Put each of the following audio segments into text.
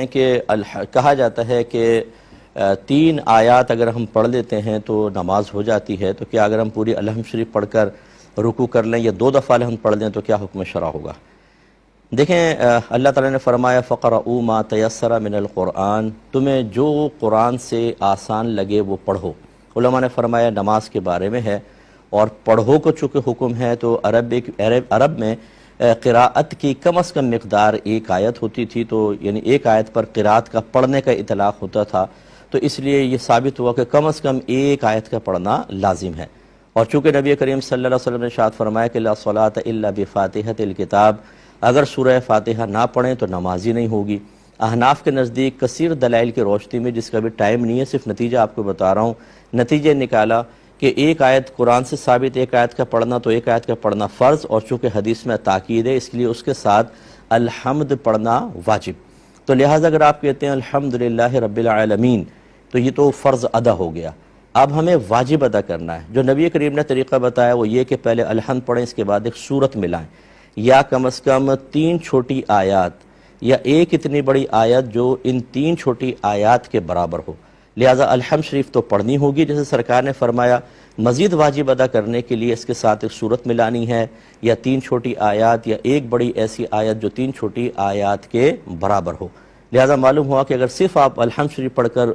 کہ کہا جاتا ہے کہ 3 آیات اگر ہم پڑھ لیتے ہیں تو نماز ہو جاتی ہے، تو کیا اگر ہم پوری الحمد شریف پڑھ کر رکوع کر لیں یا 2 دفعہ الحمد پڑھ لیں تو کیا حکم شرع ہوگا؟ دیکھیں، اللہ تعالیٰ نے فرمایا فَقْرَؤُوا مَا تَيَسَّرَ مِنَ الْقُرْآنِ، تمہیں جو قرآن سے آسان لگے وہ پڑھو۔ علماء نے فرمایا نماز کے بارے میں ہے، اور پڑھو کو چونکہ حکم ہے تو عرب میں قراءت کی کم از کم مقدار 1 آیت ہوتی تھی، تو یعنی 1 آیت پر قراءت کا پڑھنے کا اطلاق ہوتا تھا، تو اس لیے یہ ثابت ہوا کہ کم از کم 1 آیت کا پڑھنا لازم ہے۔ اور چونکہ نبی کریم صلی اللہ علیہ وسلم نے ارشاد فرمایا کہ لا صلاۃ الا بفاتحۃ الکتاب، اگر سورہ فاتحہ نہ پڑھیں تو نماز ہی نہیں ہوگی۔ احناف کے نزدیک کثیر دلائل کی روشنی میں، جس کا بھی ٹائم نہیں ہے، صرف نتیجہ آپ کو بتا رہا ہوں، نتیجہ نکالا کہ 1 آیت قرآن سے ثابت 1 آیت کا پڑھنا، تو 1 آیت کا پڑھنا فرض، اور چونکہ حدیث میں تاکید ہے اس لیے اس کے ساتھ الحمد پڑھنا واجب۔ تو لہٰذا اگر آپ کہتے ہیں الحمدللہ رب العالمین تو یہ تو فرض ادا ہو گیا، اب ہمیں واجب ادا کرنا ہے۔ جو نبی کریم نے طریقہ بتایا وہ یہ کہ پہلے الحمد پڑھیں، اس کے بعد ایک سورت ملائیں، یا کم از کم 3 چھوٹی آیات یا ایک اتنی بڑی آیت جو ان 3 چھوٹی آیات کے برابر ہو۔ لہٰذا الحمد شریف تو پڑھنی ہوگی، جیسے سرکار نے فرمایا مزید واجب ادا کرنے کے لیے اس کے ساتھ ایک سورت ملانی ہے، یا 3 چھوٹی آیات یا ایک بڑی ایسی آیت جو 3 چھوٹی آیات کے برابر ہو۔ لہٰذا معلوم ہوا کہ اگر صرف آپ الحمد شریف پڑھ کر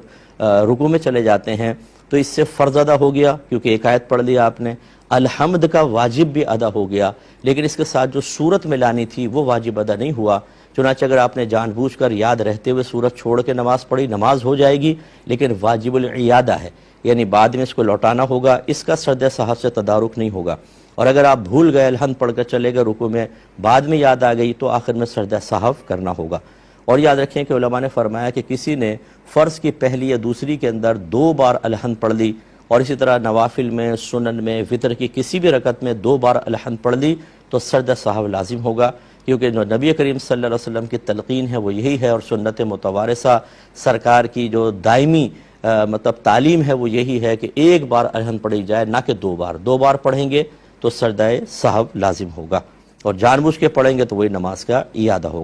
رکوع میں چلے جاتے ہیں تو اس سے فرض ادا ہو گیا، کیونکہ 1 آیت پڑھ لیا آپ نے، الحمد کا واجب بھی ادا ہو گیا، لیکن اس کے ساتھ جو سورت ملانی تھی وہ واجب ادا نہیں ہوا۔ چنانچہ اگر آپ نے جان بوجھ کر یاد رہتے ہوئے سورت چھوڑ کے نماز پڑھی، نماز ہو جائے گی، لیکن واجب العیادہ ہے، یعنی بعد میں اس کو لوٹانا ہوگا، اس کا سرد صحف سے تدارک نہیں ہوگا۔ اور اگر آپ بھول گئے، الحمد پڑھ کر چلے گئے رکوع میں، بعد میں یاد آ گئی تو آخر میں سرد صحف کرنا ہوگا۔ اور یاد رکھیں کہ علماء نے فرمایا کہ کسی نے فرض کی پہلی یا دوسری کے اندر 2 بار الحمد پڑھ لی، اور اسی طرح نوافل میں، سنن میں، وطر کی کسی بھی رکعت میں 2 بار الحمد پڑھ لی تو سرد صحف لازم ہوگا، کیونکہ نبی کریم صلی اللہ علیہ وسلم کی تلقین ہے وہ یہی ہے، اور سنت متوارثہ سرکار کی جو دائمی تعلیم ہے وہ یہی ہے کہ 1 بار الحمد پڑھی جائے، نہ کہ 2 بار۔ 2 بار پڑھیں گے تو سرد صحف لازم ہوگا، اور جان بوجھ کے پڑھیں گے تو وہی نماز کا اعادہ ہوگا۔